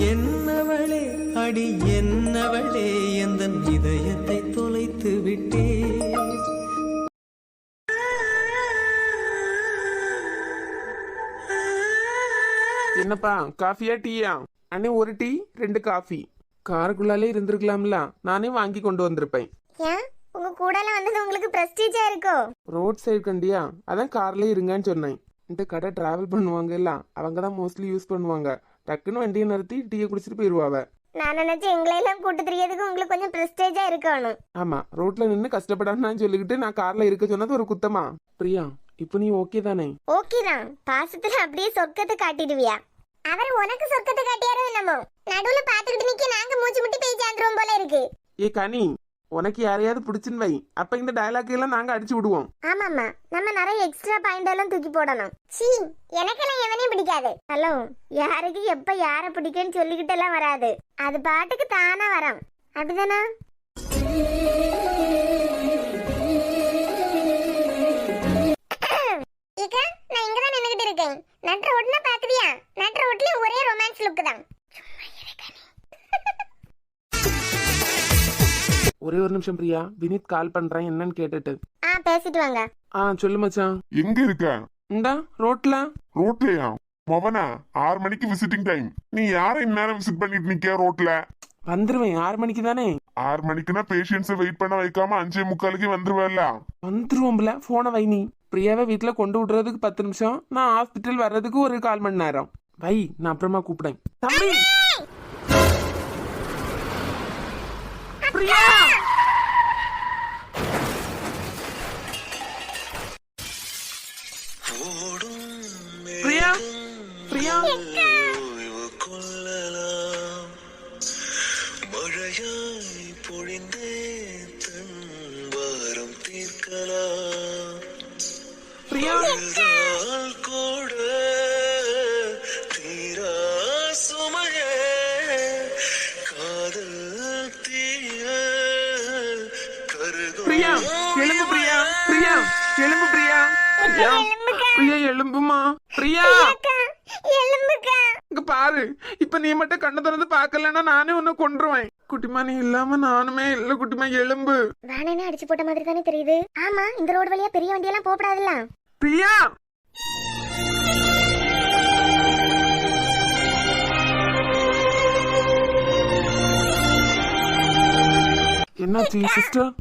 என்னவளே அடி என்னவளே எந்தன் இதயத்தை தொலைத்து விட்டே. என்னப்பா காஃபியா டீயா? அண்ணே ஒரு டீ 2 காஃபி. காருக்குள்ளாலே இருந்திருக்கலாம்ல, நானே வாங்கி கொண்டு வந்திருப்பேன். ஏன் உங்க கூடலாம் வந்தது உங்களுக்கு பிரஸ்டீஜா இருக்கோ? ரோட் சைடு கண்டியா, அதான் கார்ல இருங்கன்னு சொன்னேன். இந்த கடை டிராவல் பண்ணுவாங்க இல்ல, அவங்க தான் மோஸ்ட்லி யூஸ் பண்ணுவாங்க. டக்குன்னு வண்டியை நிறுத்தி டீயை குடிச்சிட்டு போயிருவாவ. நான் நினைச்சு எங்களை எல்லாம் கூட்டு தெரியறதுக்கு உங்களுக்கு கொஞ்சம் பிரஸ்டேஜா இருக்கணும். ஆமா, ரோட்ல நின்று கஷ்டப்படான்னு சொல்லிக்கிட்டு நான் கார்ல இருக்க சொன்னது ஒரு குத்தமா? பிரியா, இப்போ நீ ஓகே தானே? ஓகே தான். பாசத்துல அப்படியே சொர்க்கத்தை காட்டிடுவியா? அவர் உனக்கு சொர்க்கத்தை காட்டியாரோ என்னமோ. நடுவுல பாத்துக்கிட்டு நிக்க நாங்க மூச்சு முட்டி போய் சேர்ந்துருவோம் போல இருக்கு. ஏ கனி, உனக்கு யாரையாவது பிடிச்சுன்னு வை, அப்ப இந்த டயலாக் எல்லாம் நாங்க அடிச்சு விடுவோம். ஆமாமா, நம்ம நிறைய எக்ஸ்ட்ரா பாயிண்ட் எல்லாம் தூக்கி போடணும். சீ, எனக்கெல்லாம் எவனையும் பிடிக்காது. ஹலோ, யாருக்கு எப்ப யார பிடிக்கும்னு சொல்லிக்கிட்டு எல்லாம் வராது. அது பாட்டுக்கு தானா வரும். அப்படிதானா? நான் இங்கதான் நின்னுகிட்டு இருக்கேன். நட்ற ரோட்னா பாக்குறியா? நட்ற ரோட்ல ஒரே ரொமான்ஸ் லுக் தான். ஒரே ஒரு நிமிஷம் பிரியா, வினித் கால் பண்றேன் என்னன்னு கேட்டுட்டு. பேசிட்டு வாங்க. சொல்லு மச்சான். எங்க இருக்க? இந்தா ரோட்ல. ரோட்லயா? மவனா, 6 மணிக்கு விசிட்டிங் டைம். நீ யார இந்நேரம் விசிட் பண்ணிட்டு நிக்க ரோட்ல? வந்துருவேன் 6 மணிக்கு தானே. 6 மணிக்குன்னா பேஷண்ட்ஸை வெயிட் பண்ண வைக்காம 5:45 வந்துருவேல்ல? வந்துருவோம்ல, போன வை. நீ பிரியாவை வீட்டுல கொண்டு விடுறதுக்கு 10 நிமிஷம், நான் ஹாஸ்பிட்டல் வர்றதுக்கு ஒரு 1/4 மணி நேரம். வை, நான் அப்புறமா கூப்பிடேன். தம்பி பிரியா, பிரியா, பிரியா, மழையாய் பொழிந்தே தன் வாரம் தீர்க்கலாம். பிரியா, கூட தீரா சுமையே காதல் தீய கருகும். பிரியா எலும்பு, பிரியா, பிரியா எலும்பு, பிரியா, பிரியா, பிரியா எலும்புமா, பிரியா இங்க பாரு. இப்ப நீ மட்டும் கண்ணை திறந்து பாக்கலன்னா நானே உன்னை கொன்றுவேன். குட்டிமா நீ இல்லாம நானுமே இல்ல. குட்டிமா எலும்பு. வேணே அடிச்சு போட்ட மாதிரி தானே தெரியுது. ஆமா, இந்த ரோடு வழியா பெரிய வண்டியெல்லாம் போகப்படாதுல்ல. பிரியா, என்னாச்சு சிஸ்டர்?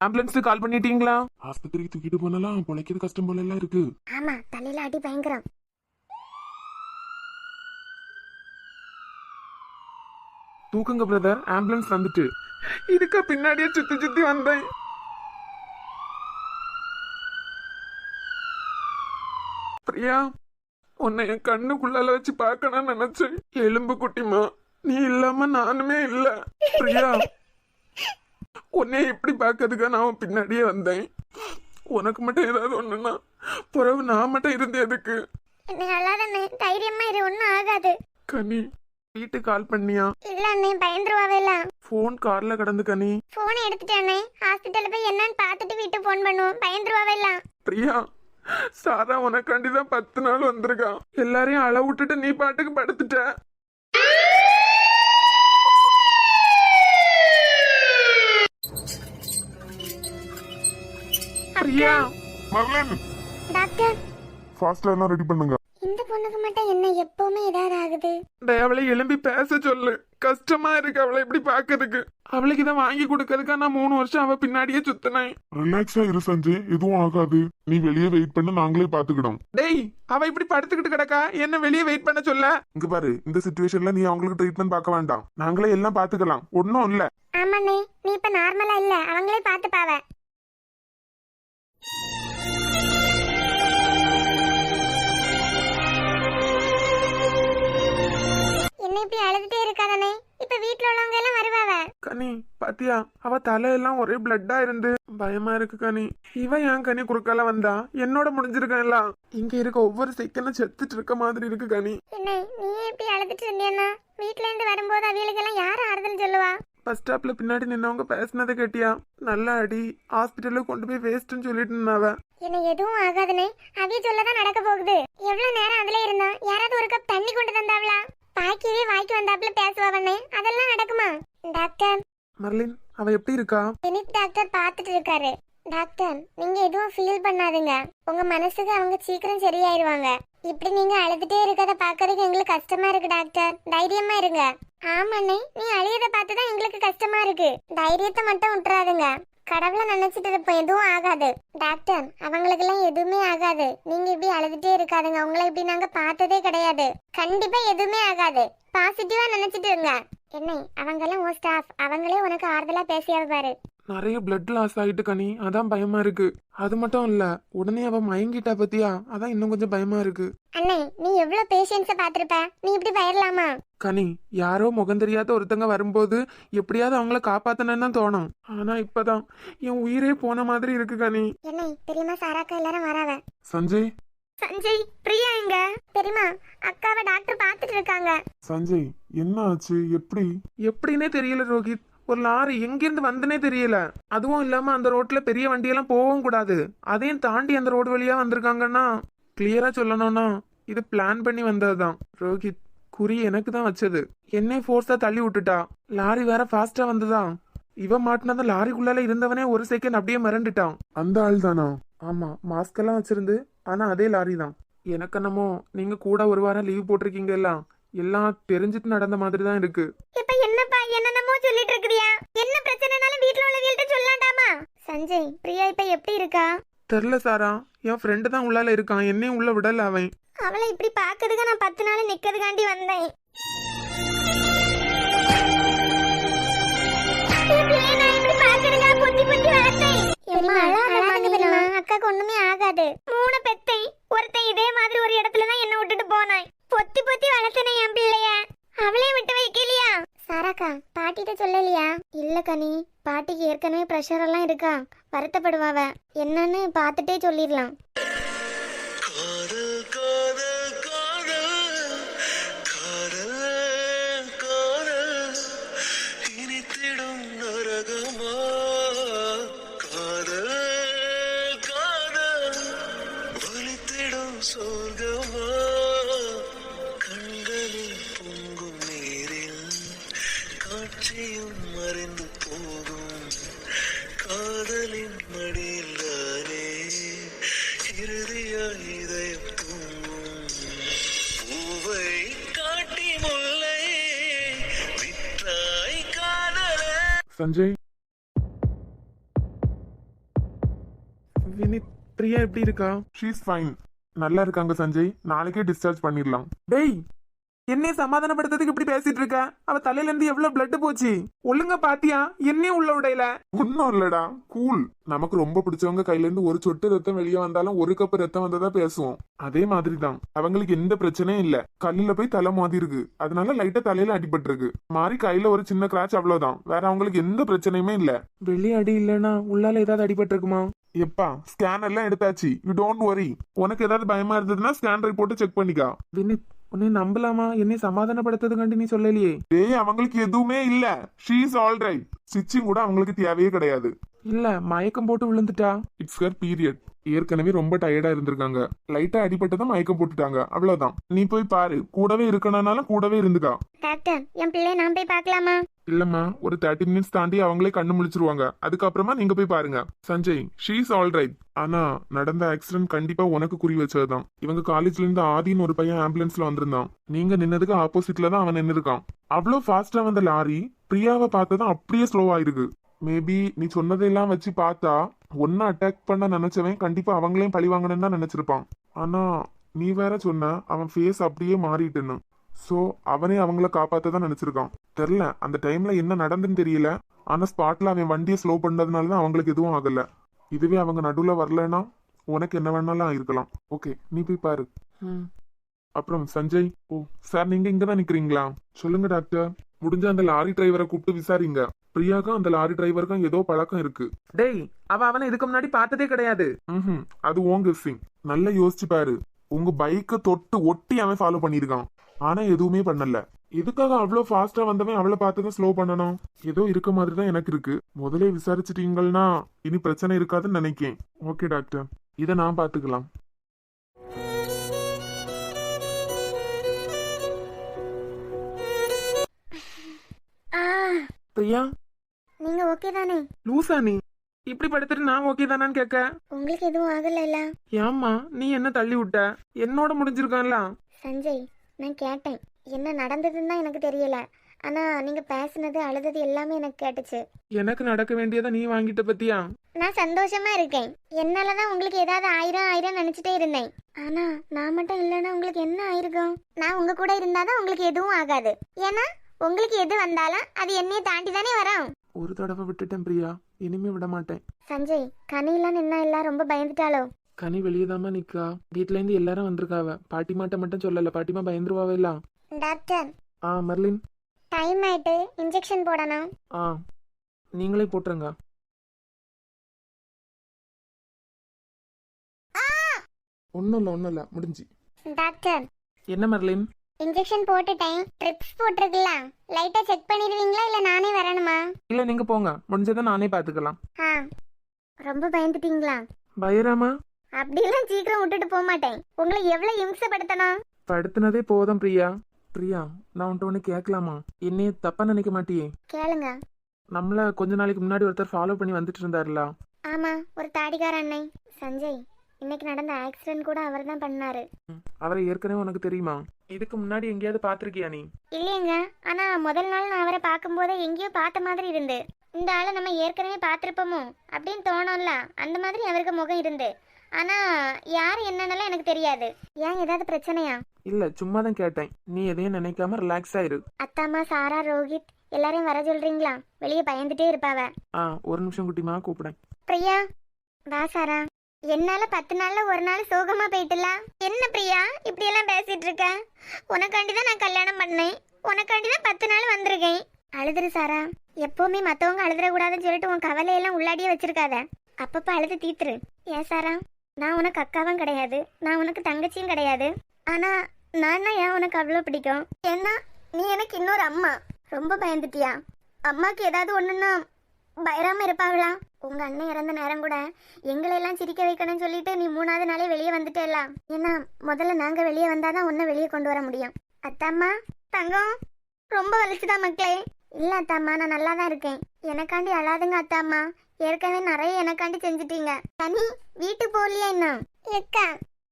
ஆம்புலன்ஸ் கால் பண்ணிட்டீங்களா? ஆஸ்பத்திரிக்கு தூக்கிட்டு போனாலும் பொழைக்கிறது கஷ்டம் போல எல்லாம் இருக்கு. ஆமா, தலையில அடி பயங்கரம். தூக்குங்க பிரதர், ஆம்புலன்ஸ் வந்துட்டு. இதுக்கு பின்னாடியே சுத்தி சுத்தி வந்தேன். பிரியா, உன்னை என் கண்ணுக்குள்ளால வச்சு பார்க்கணும்னு நினைச்சேன். எலும்பு குட்டிமா, நீ இல்லாம நானுமே இல்ல. பிரியா, உன்னை எப்படி பார்க்கறதுக்கா நான் பின்னாடியே வந்தேன். உனக்கு மட்டும் ஏதாவது ஒண்ணுன்னா பிறகு நான் மட்டும் இருந்தே எதுக்கு? தைரியமா இரு, ஒன்னும் ஆகாது. கனி, வீட்டுக்கு கால் பண்ணியா? இல்ல அண்ணே, பயந்துருவாவேல. போன் கார்ல கிடந்து கனி. போனை எடுத்துட்டானே, ஹாஸ்பிட்டல்ல போய் என்னன்னு பார்த்துட்டு வீட்டுக்கு போன் பண்ணுவோம். பயந்துருவாவேல. பிரியா, சாரா உனக்காண்டிதான் 10 நாள் வந்திருக்கான். எல்லாரையும் அள விட்டுட்டு நீ பாட்டுக்கு படுத்துட்ட. பிரியா, மர்லன், டாக்டர், ஃபாஸ்டா எல்லாம் ரெடி பண்ணுங்க. இந்த பொண்ணுக்கு மட்டும் என்ன எப்பவுமே ஏதாவது ஆகுது? அவளை எழும்பி பேச சொல்லு. கஷ்டமா இருக்கு அவளை எப்படி பாக்குறதுக்கு. அவளுக்கு இதை வாங்கி கொடுக்கறதுக்கா நான் 3 வருஷம் அவ பின்னாடியே சுத்தினேன். ரிலாக்ஸா இரு சஞ்சய், எதுவும் ஆகாது. நீ வெளியே வெயிட் பண்ண, நாங்களே பாத்துக்கிடும். டேய், அவ இப்படி படுத்துக்கிட்டு கிடக்கா, என்ன வெளியே வெயிட் பண்ண சொல்ல? இங்க பாரு, இந்த சிச்சுவேஷன்ல நீ அவங்களுக்கு ட்ரீட்மெண்ட் பார்க்க வேண்டாம். நாங்களே எல்லாம் பாத்துக்கலாம், ஒன்னும் இல்ல. ஆமாண்ணே, நீ இப்ப நார்மலா இல்ல, அவங்களே பாத்துப்பாவ. என்ன இப்படி அழுதுட்டே இருக்காதானே? இப்ப வீட்டுல உள்ளவங்க எல்லாம் வருவாவ. கனி பாத்தியா, அவ தலையெல்லாம் ஒரே பிளட்டா இருந்து பயமா இருக்கு கனி. இவ ஏன் கனி குறுக்கால வந்தா? என்னோட முடிஞ்சிருக்கா? இங்க இருக்க ஒவ்வொரு செகண்டும் செத்துட்டு இருக்க மாதிரி இருக்கு கனி. என்ன நீ இப்படி அழுதுட்டு இருந்தியன்னா வீட்டுல இருந்து வரும்போது அவியலுக்கு எல்லாம் யாரு ஆறுதல் சொல்லுவா? பஸ் ஸ்டாப்ல பின்னாடி நின்னவங்க பேசினதை கேட்டியா? நல்ல அடி, ஹாஸ்பிட்டலுக்கு கொண்டு போய் வேஸ்ட்னு சொல்லிட்டு இருந்தாவ. என்ன எதுவும் ஆகாதுனே, அவிய சொல்லதான் நடக்க போகுது. எவ்வளவு நேரம் அதுல வந்தாப்புல பேசுவாவண்ணே அதெல்லாம் நடக்குமா டாக்டர்? மர்லின் அவ எப்படி இருக்கா? வினித் டாக்டர் பார்த்துட்டு இருக்காரு. டாக்டர் நீங்க எதுவும் ஃபீல் பண்ணாதீங்க, உங்க மனசுக்கு அவங்க சீக்கிரம் சரியாயிருவாங்க. இப்படி நீங்க அழுதுட்டே இருக்கத பாக்குறதுக்கு எங்களுக்கு கஷ்டமா இருக்கு டாக்டர், தைரியமா இருங்க. ஆமாண்ணே, நீ அழியத பார்த்துதான் எங்களுக்கு கஷ்டமா இருக்கு. தைரியத்தை மட்டும் விட்டுறாதுங்க, கடவுளை நினைச்சிட்டு இருப்போம், எதுவும் ஆகாது. டாக்டர் அவங்களுக்கெல்லாம் எதுவுமே ஆகாது, நீங்க இப்படி அழுதுட்டே இருக்காதுங்க, உங்களை இப்படி நாங்க பார்த்ததே கிடையாது. கண்டிப்பா எதுவுமே ஆகாது, பாசிட்டிவா நினைச்சிட்டு இருங்க. என்ன அவங்கெல்லாம் உன் ஸ்டாஃப், அவங்களே உனக்கு ஆறுதலா பேசியாரு பாரு. நிறைய பிளட் லாஸ் ஆயிட்டு கனி, அதான் பயமா இருக்கு. அது மட்டும் இல்ல, உடனே அவ மயங்கிட்டா பத்தியா, அதான் இன்னும் கொஞ்சம் பயமா இருக்கு. அண்ணே நீ எவ்வளவு பேஷன்ஸ பாத்திருப்ப, நீ இப்படி பயரலாமா? கனி யாரோ முகம் தெரியாத ஒருத்தங்க வரும்போது எப்படியாவது அவங்கள காப்பாத்தணும்னு தான் தோணும். ஆனா இப்பதான் என் உயிரே போன மாதிரி இருக்கு கனி. என்ன பெரியமா சாராக்கா எல்லாரும் வராவ. சஞ்சய் சஞ்சய் பிரியா எங்க? பெரியமா அக்காவை டாக்டர் பாத்துட்டு இருக்காங்க. சஞ்சய் என்ன ஆச்சு? எப்படின்னே தெரியல ரோஹித். ஒரு லாரி எங்கிருந்து வந்துனே தெரியல. அதுவும் இல்லாம அந்த ரோட்ல பெரிய வண்டியெல்லாம் போகவும் கூடாது, அதையும் தாண்டி அந்த ரோடு வழியா வந்திருக்காங்கன்னா கிளியரா சொல்லணும்னா இது பிளான் பண்ணி வந்ததுதான். ரோஹித் குறி எனக்கு தான் வச்சது, என்னை ஃபோர்ஸா தள்ளி விட்டுட்டா. லாரி வேற ஃபாஸ்டா வந்ததா, இவ மாட்டினத லாரிக்குள்ளால இருந்தவனே ஒரு செகண்ட் அப்படியே மிரண்டுட்டான். அந்த ஆள் தானா? ஆமா, மாஸ்க் எல்லாம் வச்சிருந்து, ஆனா அதே லாரி தான். எனக்கு என்னமோ நீங்க கூட ஒரு வாரம் லீவ் போட்டிருக்கீங்க, எல்லாம் தெரிஞ்சுட்டு நடந்த மாதிரி தான் இருக்கு. இப்ப என்னப்பா என்னென்னமோ சொல்லிட்டு இருக்கறியா? என்ன பிரச்சனைனாலும் வீட்ல உள்ளவங்கள்ட்ட சொல்லலாம்டாமா? சஞ்சய் பிரியா இப்ப எப்படி இருக்கா? தெரியல சாரா, என் ஃப்ரெண்டு தான் உள்ளால இருக்கான், என்னையும் உள்ள விடல அவன். அவளை இப்படி பாக்குறதுக்கு நான் 10 நாள் நிக்கிறதுக்காண்டி வந்தேன். அக்காக்கு ஒண்ணுமே ஆகாது. 3 பெத்தை ஒருத்தன் இதே மாதிரி ஒரு இடத்துல தான் என்ன விட்டுட்டு போனாய். பொத்தி பொத்தி வளர்த்தனே என் பிள்ளைய, அவளே விட்டு வைக்கலையா? சாராக்கா பாட்டிட்ட சொல்லலையா? இல்ல கனி, பாட்டிக்கு ஏற்கனவே பிரஷர் எல்லாம் இருக்கா, வருத்தப்படுவாவ. என்னன்னு பார்த்துட்டே சொல்லிடலாம். காதல் காதல் காதல் காதல் காதல் இனித்திடும் நரகமா, காதல் காதல் வலித்திடும் சொர்க்கமா, கண்களில் பொங்கும் நீரில் காட்சியும் மறைந்து போகும், காதலின் மடியில் தானே இறுதியாய் இதயம் தூங்கும், பூவை காட்டி முல்லை விற்றாய் காதலே. சஞ்சய், வினித், பிரியா எப்படி இருக்கா? ஷீஸ் ஃபைன், நல்லா இருக்காங்க சஞ்சய், நாளைக்கே டிஸ்சார்ஜ் பண்ணிடலாம். டேய், என்னைய சமாதானப்படுத்துறதுக்கு இப்படி பேசிட்டு இருக்க? அவ தலையில இருந்து எவ்வளவு பிளட் போச்சு, ஒழுங்கா பாத்தியா? என்னையும் உள்ள உடையில. ஒன்னும் இல்லடா, கூல். நமக்கு ரொம்ப பிடிச்சவங்க கையில இருந்து ஒரு சொட்டு ரத்தம் வெளியே வந்தாலும் ஒரு கப் ரத்தம் வந்ததா பேசுவோம். அதே மாதிரி தான் அவங்களுக்கு எந்த பிரச்சனையும் இல்ல. கல்லுல போய் தலை மோதி இருக்கு, அதனால லைட்டா தலையில அடிபட்டு இருக்கு, மாறி கையில ஒரு சின்ன கிராச், அவ்வளவுதான். வேற அவங்களுக்கு எந்த பிரச்சனையுமே இல்ல. வெளியே அடி இல்லைன்னா உள்ளால ஏதாவது அடிபட்டு இருக்குமா? எப்பா ஸ்கேன் எல்லாம் எடுத்தாச்சு, யூ டோன்ட் வரி. உனக்கு ஏதாவது பயமா இருந்ததுன்னா ஸ்கேன் ரிப்போர்ட் செக் பண்ணிக்கா. வினித், உன்னை நம்பலாமா? என்னை சமாதானப்படுத்துறதுக்காண்டி நீ சொல்லலையே. டேய் அவங்களுக்கு எதுவுமே இல்ல, she is all right. Stitching கூட அவங்களுக்கு தேவையே கிடையாது. இல்ல மயக்கம் போட்டு விழுந்துட்டா. It's her period. ஏற்கனவே ரொம்ப டயர்டா இருந்திருக்காங்க, லைட்டா அடிபட்டதான் மயக்கம் போட்டுட்டாங்க, அவ்வளவுதான். நீ போய் பாரு, கூடவே இருக்கணும்னாலும் கூடவே இருந்துக்கா. டாக்டர் என் பிள்ளைய நான் போய் பார்க்கலாமா? இல்லம்மா, ஒரு 30 மினிட்ஸ் தாண்டி அவங்களே கண்ணு முழிச்சிருவாங்க, அதுக்கப்புறமா நீங்க போய் பாருங்க. Sanjay, she is all right. ஆனா நடந்த ஆக்சிடென்ட் கண்டிப்பா உனக்கு குறி வச்சதுதான். இவங்க காலேஜ்ல இருந்து ஆதின்னு ஒரு பையன் ஆம்புலன்ஸ்ல வந்திருந்தான், நீங்க நின்னதுக்கு ஆப்போசிட்ல தான் அவன் நின்னு இருக்கான். அவ்வளவு ஃபாஸ்டா வந்த லாரி பிரியாவை பார்த்ததும் அப்படியே ஸ்லோ ஆயிருக்கு. மேபி நீ சொன்னதெல்லாம் வச்சு பார்த்தா ஒன்ன அட்டாக் பண்ண நினைச்சவன் கண்டிப்பா அவங்களையும் பழி வாங்கணும்னு தான் நினைச்சிருப்பான். ஆனா நீ வேற சொன்ன அவன் ஃபேஸ் அப்படியே மாறிட்டுன்னு. சோ அவனே அவங்கள காப்பாத்ததான் நினைச்சிருக்கான். தெரியல அந்த டைம்ல என்ன நடந்துன்னு தெரியல, ஆனா ஸ்பாட்ல அவன் வண்டியை ஸ்லோ பண்ணதுனாலதான் அவங்களுக்கு எதுவும் ஆகல. இதுவே அவங்க நடுவுல வரலன்னா உனக்கு என்ன வேணாலும் ஆயிருக்கலாம். ஓகே, நீ போய் பாரு. அப்புறம் சஞ்சய், ஓ சார், நீங்க இங்கதான் நிக்கிறீங்களா? சொல்லுங்க டாக்டர். முடிஞ்ச அந்த லாரி டிரைவரை கூப்பிட்டு விசாரிங்க. பிரியாக்கும் அந்த லாரி டிரைவருக்கும் ஏதோ பழக்கம் இருக்கு. டேய், அவனை இதுக்கு முன்னாடி பார்த்ததே கிடையாது. அது உங்க கெஸ்ஸிங். நல்லா யோசிச்சு பாரு, உங்க பைக்கை தொட்டு ஒட்டி அவன் ஃபாலோ பண்ணிருக்கான், ஆனா எதுவுமே பண்ணல. எதுக்காக அவ்வளவு ஃபாஸ்டா வந்தவன் அவளை பார்த்துதான் ஸ்லோ பண்ணணும்? ஏதோ இருக்க மாதிரி தான் எனக்கு இருக்கு. முதலே விசாரிச்சுட்டீங்கன்னா இனி பிரச்சனை இருக்காதுன்னு நினைக்கேன். ஓகே டாக்டர், இதை நான் பாத்துக்கலாம். பிரியா நீங்க ஓகே தானே? லூசா நீ? இப்படி படுத்துட்டு நான் ஓகே தானான்னு கேட்க? உங்களுக்கு எதுவும் ஆகலைல்ல? ஏம்மா நீ என்ன தள்ளி விட்ட? என்னோட முடிஞ்சிருக்கான்ல. சஞ்சய், நான் கேட்டேன், என்ன நடந்ததுன்னு தான் எனக்கு தெரியல. ஆனா நீங்க பேசினது அழுதது எல்லாமே எனக்கு கேட்டுச்சு. எனக்கு நடக்க வேண்டியதை நீ வாங்கிட்ட பத்தியா? நான் சந்தோஷமா இருக்கேன். என்னாலதான் உங்களுக்கு ஏதாவது ஆயிரம் நினைச்சிட்டே இருந்தேன். ஆனா நான் மட்டும் இல்லைன்னா உங்களுக்கு என்ன ஆயிருக்கும்? நான் உங்க கூட இருந்தாதான் உங்களுக்கு எதுவும் ஆகாது. ஏன்னா உங்களுக்கு எது வந்தாலும் அது என்னைய தாண்டி தானே வரும். ஒரு தடவை விட்டுட்டேன் பிரியா, இனிமே விட மாட்டேன். சஞ்சய், கனிலாம் நின்னா எல்லாம் ரொம்ப பயந்துட்டாளோ? கனி வெளியேதாம்மா நிக்கா. வீட்ல இருந்து எல்லாரும் வந்திருக்காவ. பாட்டிமாட்ட மட்டும் சொல்லல, பாட்டிமா பயந்துருவாவா? டாக்டர், மெர்லின், டைம் ஆயிட்டு, இன்ஜெக்ஷன் போடணும். நீங்களே போட்டுருங்க. ஒன்றும் இல்லை முடிஞ்சு. டாக்டர், என்ன மெர்லின்? இன்ஜெக்ஷன் போட்டுட்டேன். ட்ரிப்ஸ் போட்டிருக்குல்ல, லைட்டா செக் பண்ணிடுவீங்களா இல்ல நானே வரணுமா? இல்ல நீங்க போங்க, முடிஞ்சதை நானே பாத்துக்கலாம். ரொம்ப பயந்துட்டீங்களா? பயராமா? அப்படிலாம் சீக்கிரம் விட்டுட்டு போக மாட்டேன். உங்களை எவ்வளவு இம்சப்படுத்தணும்? படுத்துனதே போதும் பிரியா. பிரியா, நான் உன்ட்ட ஒண்ணு கேட்கலாமா? என்னைய தப்பா நினைக்க மாட்டியே? கேளுங்க. நம்மள கொஞ்ச நாளைக்கு முன்னாடி ஒருத்தர் ஃபாலோ பண்ணி வந்துட்டு இருந்தாருல? ஆமா, ஒரு தாடிக்கார அண்ணை. சஞ்சய், இன்னைக்கு நடந்த ஆக்சிடென்ட் கூட அவர் தான் பண்ணாரு. அவரை ஏற்கனவே உனக்கு தெரியுமா? இதுக்கு முன்னாடி எங்கேயாவது பாத்திருக்கியா நீ? இல்லையங்க, ஆனா முதல் நாள் நான் அவரை பார்க்கும்போது எங்கேயோ பார்த்த மாதிரி இருந்து. இந்த ஆளை நம்ம ஏற்கனவே பார்த்திருப்போமோ அப்படின்னு தோணும்ல, அந்த மாதிரி அவருக்கு முகம் இருந்து. ஆனா யாரு என்னன்னெல்லாம் எனக்கு தெரியாது. ஏன், ஏதாவது பிரச்சனையா? இல்ல, சும்மா தான் கேட்டேன். நீ எதையும் நினைக்காம ரிலாக்ஸ் ஆயிரு. அத்தாமா, சாரா, ரோஹித் எல்லாரையும் வர சொல்றீங்களா? வெளியே பயந்துட்டே இருப்பாவ. ஒரு நிமிஷம் குட்டிமா, கூப்பிடேன். பிரியா, வா. சாரா, என்னால 10 நாள்ல ஒரு நாள் சோகமா போயிட்டுல. என்ன பிரியா இப்படி எல்லாம் பேசிட்டு இருக்க? உனக்காண்டிதான் நான் கல்யாணம் பண்ணேன். உனக்காண்டிதான் 10 நாள் வந்திருக்கேன். அழுதுரு சாரா. எப்பவுமே மத்தவங்க அழுதுற கூடாதுன்னு சொல்லிட்டு உன் கவலையெல்லாம் உள்ளாடியே வச்சிருக்காத. அப்பப்ப அழுது தீத்துரு. ஏன் சாரா, நான் உனக்கு அக்காவும் கிடையாது, நான் உனக்கு தங்கச்சியும் கிடையாது. ஆனா நான் ஏன் உனக்கு அவ்வளோ பிடிக்கும்? ஏன்னா நீ எனக்கு இன்னொரு அம்மா. ரொம்ப பயந்துட்டியா? அம்மாக்கு ஏதாவது ஒண்ணுன்னா பயராம இருப்பாங்களா? உங்க அண்ணன் இறந்த நேரம் கூட எங்களை எல்லாம் சிரிக்க வைக்கணும்னு சொல்லிட்டு நீ 3ஆவது நாளே வெளியே வந்துட்டேல. ஏன்னா முதல்ல நாங்க வெளியே வந்தாதான் உன்னை வெளியே கொண்டு வர முடியும். அத்தாம்மா, தங்கம், ரொம்ப வலிச்சுதா மக்களே? இல்ல அத்தாம்மா, நான் நல்லா தான் இருக்கேன். எனக்காண்டி அழாதுங்க அத்தாம்மா. ஏற்கனவே நிறைய எனக்காண்டி செஞ்சுட்டீங்க. கனி, வீட்டுக்கு போகலையா இன்னும்? அக்கா,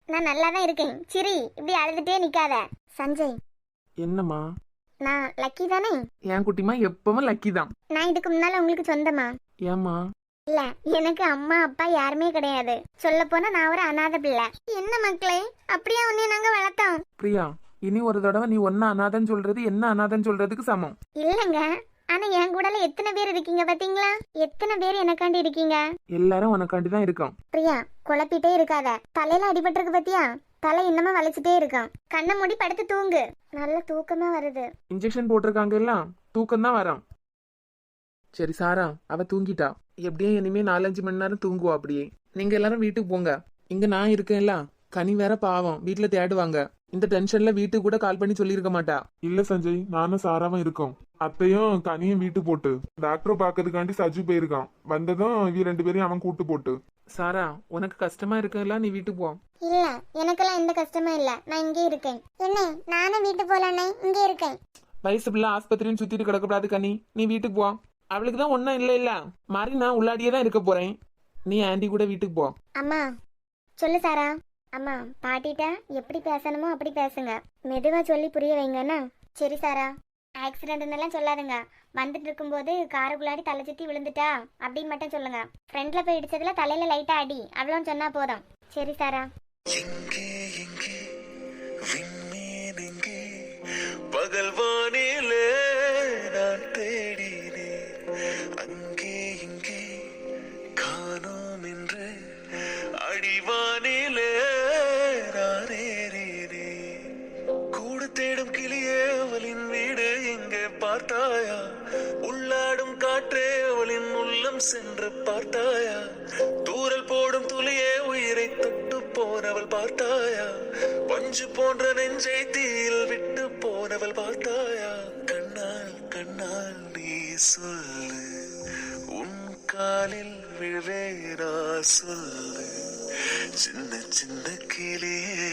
நான் நல்லா தான் இருக்கேன். சரி, இப்படி அழுதுட்டே நிக்காத. சஞ்சய், என்னம்மா? நான் லக்கி தானே? என் குட்டிமா எப்பவும் லக்கி தான். நான் இதுக்கு முன்னால உங்களுக்கு சொந்தமா? ஏம்மா? இல்ல, எனக்கு அம்மா அப்பா யாருமே கிடையாது. சொல்ல போனா நான் ஒரு அனாதை பிள்ளை. என்ன மக்களே, அப்படியே உன்னை நாங்க வளர்த்தோம். பிரியா, இனி ஒரு தடவை நீ ஒன்ன அனாதன்னு சொல்றது என்ன அனாதன்னு சொல்றதுக்கு சமம். இல்லங்க, ஆனா என் கூடல எத்தனை பேர் இருக்கீங்க பாத்தீங்களா? எத்தனை பேர் எனக்காண்டி இருக்கீங்க? எல்லாரும் உனக்காண்டி தான் இருக்கோம். பிரியா, குழப்பிட்டே இருக்காத. தலையில அடிபட்டிருக்கு பாத்தியா? தலை இன்னமா வலிச்சுட்டே இருக்கான். கண்ணை மூடி படுத்து தூங்கு. நல்ல தூக்கமா வருது. இன்ஜெக்ஷன் போட்டிருக்காங்க எல்லாம், தூக்கம் தான் வரும். சரி சாரா, அவ தூங்கிட்டா. எப்படியும் இனிமே 4-5 மணி நேரம் தூங்குவா. அப்படியே நீங்க எல்லாரும் வீட்டுக்கு போங்க. இங்க நான் இருக்கேன்ல. கனி வேற பாவம், வீட்டுல தேடுவாங்க. இந்த டென்ஷன்ல வீட்டுக்கு கூட கால் பண்ணி சொல்லியிருக்க மாட்டா. இல்ல சஞ்சய், நானும் சாராவும் இருக்கோம். அத்தையும் கனியும் வீட்டு போட்டு டாக்டரை பாக்கிறதுக்காண்டி சஜு போயிருக்கான். வந்ததும் இவ 2 பேரையும் அவன் கூட்டு போட்டு. சாரா, உனக்கு கஷ்டமா இருக்குல்ல, நீ வீட்டுக்கு போ. இல்ல, எனக்கெல்லாம் எந்த கஷ்டமும் இல்ல. நான் இங்கே இருக்கேன். என்ன, நானும் வீட்டு போலானே, இங்கே இருக்கேன். வயசு பிள்ளை ஆஸ்பத்திரின்னு சுத்திட்டு கிடக்கப்படாது கனி, நீ வீட்டுக்கு போ. அவளுக்கு தான் ஒன்னும் இல்ல மாறி நான் உள்ளாடியே தான் இருக்க போறேன். நீ ஆண்டி கூட வீட்டுக்கு போ. அம்மா, சொல்லு சாரா. அம்மா, பாட்டிட்ட எப்படி பேசணுமோ அப்படி பேசுங்க. மெதுவா சொல்லி புரிய வைங்கண்ணா. சரி சாரா. ஆக்சிடென்ட் எல்லாம் சொல்லாதுங்க. வந்துட்டு இருக்கும்போது காருக்குள்ளாடி தலை சுத்தி விழுந்துட்டா அப்படின்னு மட்டும் சொல்லுங்க. ஃப்ரெண்ட்ல போய் இடிச்சதுல தலையில லைட்டா அடி, அவ்வளோன்னு சொன்னா போதும். சரி சாரா. எங்கே எங்கே விண்மீன் எங்கே பகல் வானிலே நான் தேடினேன். அங்கே இங்கே காணோம் என்று அடிவானிலே நான் ஏறினேன். கூடு தேடும் கிளியே அவளின் வீடு எங்கே பார்த்தாயா? உள்ளாடும் காற்றே அவளின் உள்ளம் சென்று பார்த்தாயா? தூரல் போடும் துளியே உயிரை தொட்டு போனவள் பார்த்தாயா? பஞ்சு போன்ற நெஞ்சை தீயில் விட்டு போனவள் பார்த்தாயா? கண்ணால் கண்ணால் நீ சொல்லு, உன் காலில் விழவேரா சொல்லு, சின்ன சின்ன கிளியே.